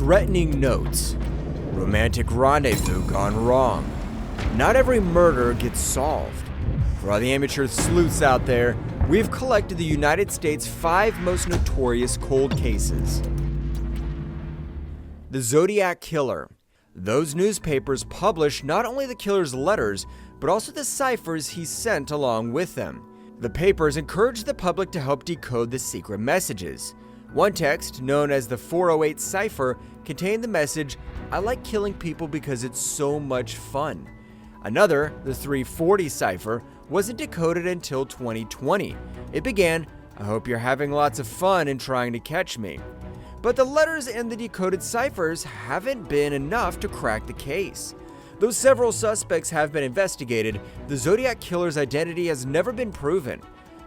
Threatening notes. Romantic rendezvous gone wrong. Not every murder gets solved. For all the amateur sleuths out there, we've collected the United States' 5 most notorious cold cases. The Zodiac Killer. Those newspapers published not only the killer's letters, but also the ciphers he sent along with them. The papers encouraged the public to help decode the secret messages. One text, known as the 408 cipher, contained the message, "I like killing people because it's so much fun." Another, the 340 cipher, wasn't decoded until 2020. It began, "I hope you're having lots of fun and trying to catch me." But the letters and the decoded ciphers haven't been enough to crack the case. Though several suspects have been investigated, the Zodiac Killer's identity has never been proven.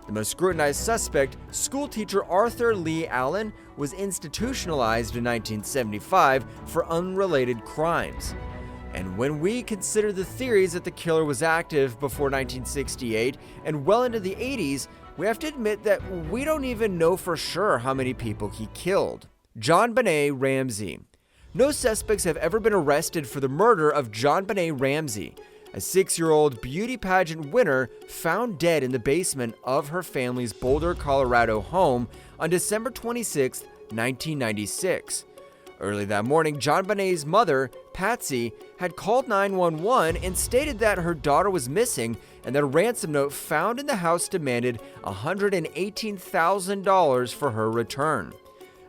The most scrutinized suspect, schoolteacher Arthur Lee Allen, was institutionalized in 1975 for unrelated crimes. And when we consider the theories that the killer was active before 1968 and well into the 80s, we have to admit that we don't even know for sure how many people he killed. JonBenet Ramsey. No suspects have ever been arrested for the murder of JonBenet Ramsey, a 6-year-old beauty pageant winner found dead in the basement of her family's Boulder, Colorado home on December 26, 1996. Early that morning, JonBenet's mother, Patsy, had called 911 and stated that her daughter was missing and that a ransom note found in the house demanded $118,000 for her return.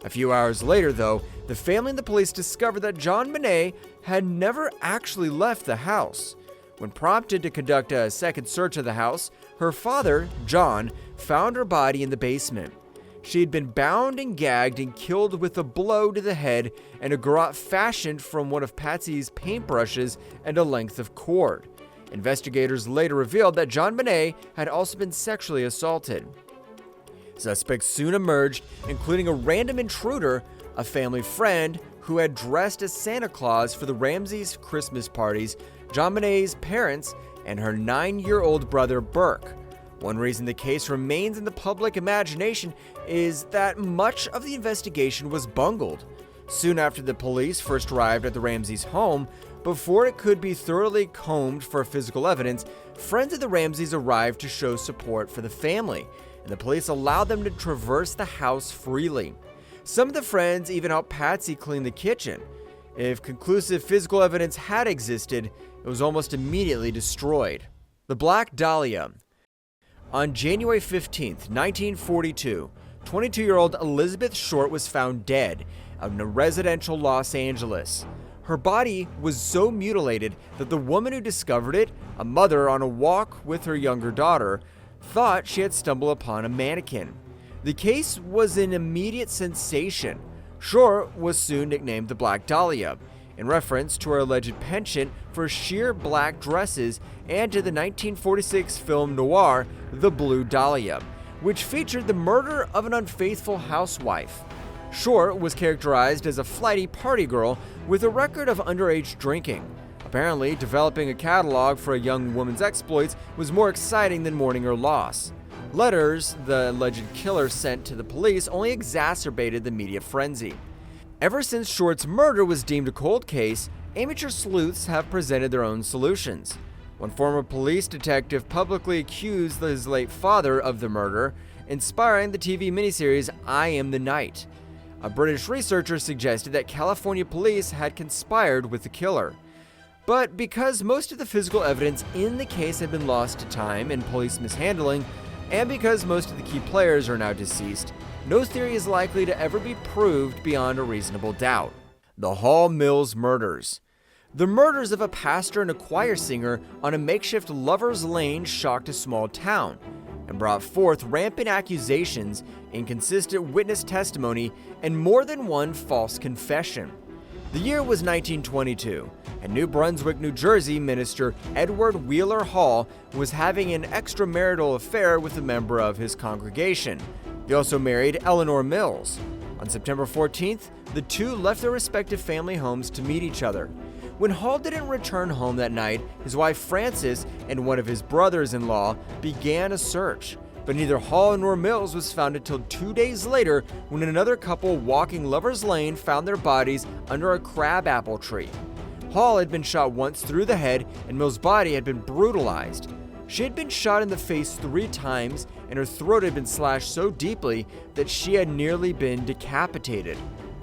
A few hours later, though, the family and the police discovered that JonBenet had never actually left the house. When prompted to conduct a second search of the house, her father, John, found her body in the basement. She had been bound and gagged and killed with a blow to the head and a garrote fashioned from one of Patsy's paintbrushes and a length of cord. Investigators later revealed that JonBenet had also been sexually assaulted. Suspects soon emerged, including a random intruder, a family friend who had dressed as Santa Claus for the Ramseys' Christmas parties, JonBenet's parents, and her 9-year-old brother Burke. One reason the case remains in the public imagination is that much of the investigation was bungled. Soon after the police first arrived at the Ramseys' home, before it could be thoroughly combed for physical evidence, friends of the Ramseys arrived to show support for the family, and the police allowed them to traverse the house freely. Some of the friends even helped Patsy clean the kitchen. If conclusive physical evidence had existed, it was almost immediately destroyed. The Black Dahlia. On January 15, 1942, 22-year-old Elizabeth Short was found dead out in a residential Los Angeles. Her body was so mutilated that the woman who discovered it, a mother on a walk with her younger daughter, thought she had stumbled upon a mannequin. The case was an immediate sensation. Short was soon nicknamed the Black Dahlia, in reference to her alleged penchant for sheer black dresses and to the 1946 film noir The Blue Dahlia, which featured the murder of an unfaithful housewife. Short was characterized as a flighty party girl with a record of underage drinking. Apparently, developing a catalog for a young woman's exploits was more exciting than mourning her loss. Letters the alleged killer sent to the police only exacerbated the media frenzy. Ever since Short's murder was deemed a cold case, amateur sleuths have presented their own solutions. One former police detective publicly accused his late father of the murder, inspiring the TV miniseries I Am the Night. A British researcher suggested that California police had conspired with the killer. But because most of the physical evidence in the case had been lost to time and police mishandling, and because most of the key players are now deceased, no theory is likely to ever be proved beyond a reasonable doubt. The Hall Mills Murders. The murders of a pastor and a choir singer on a makeshift lover's lane shocked a small town and brought forth rampant accusations, inconsistent witness testimony, and more than one false confession. The year was 1922, and New Brunswick, New Jersey minister Edward Wheeler Hall was having an extramarital affair with a member of his congregation. He also married Eleanor Mills. On September 14th, the two left their respective family homes to meet each other. When Hall didn't return home that night, his wife Frances and one of his brothers-in-law began a search. But neither Hall nor Mills was found until 2 days later, when another couple walking Lover's Lane found their bodies under a crabapple tree. Hall had been shot once through the head, and Mills' body had been brutalized. She had been shot in the face 3 times, and her throat had been slashed so deeply that she had nearly been decapitated.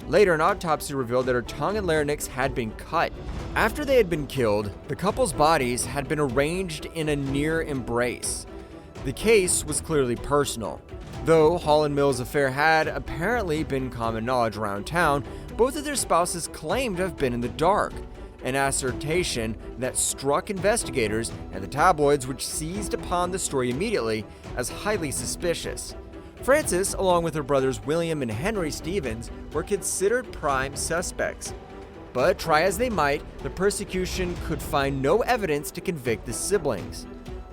Later, an autopsy revealed that her tongue and larynx had been cut. After they had been killed, the couple's bodies had been arranged in a near embrace. The case was clearly personal. Though Hall and Mills' affair had apparently been common knowledge around town, both of their spouses claimed to have been in the dark, an assertion that struck investigators and the tabloids, which seized upon the story immediately as highly suspicious. Frances, along with her brothers William and Henry Stevens, were considered prime suspects. But try as they might, the prosecution could find no evidence to convict the siblings.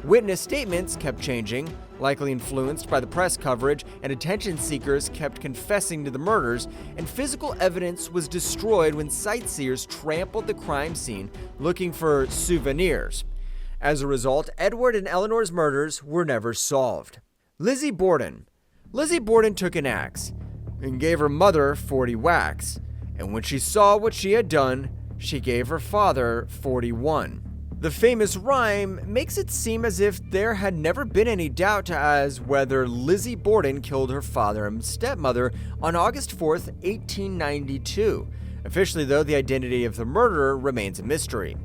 Witness statements kept changing, likely influenced by the press coverage, and attention seekers kept confessing to the murders, and physical evidence was destroyed when sightseers trampled the crime scene looking for souvenirs. As a result, Edward and Eleanor's murders were never solved. Lizzie Borden. Lizzie Borden took an axe and gave her mother 40 whacks, and when she saw what she had done, she gave her father 41. The famous rhyme makes it seem as if there had never been any doubt as whether Lizzie Borden killed her father and stepmother on August 4th, 1892. Officially, though, the identity of the murderer remains a mystery.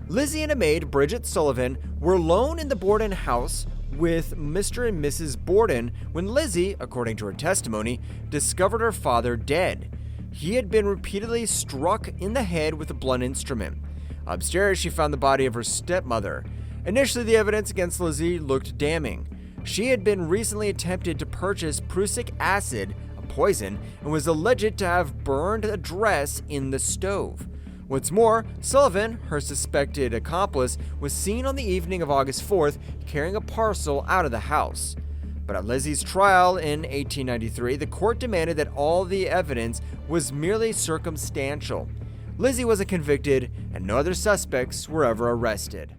Lizzie and a maid, Bridget Sullivan, were alone in the Borden house with Mr. and Mrs. Borden when Lizzie, according to her testimony, discovered her father dead. He had been repeatedly struck in the head with a blunt instrument. Upstairs, she found the body of her stepmother. Initially, the evidence against Lizzie looked damning. She had been recently attempted to purchase prussic acid, a poison, and was alleged to have burned a dress in the stove. What's more, Sullivan, her suspected accomplice, was seen on the evening of August 4th carrying a parcel out of the house. But at Lizzie's trial in 1893, the court demanded that all the evidence was merely circumstantial. Lizzie was convicted, and no other suspects were ever arrested.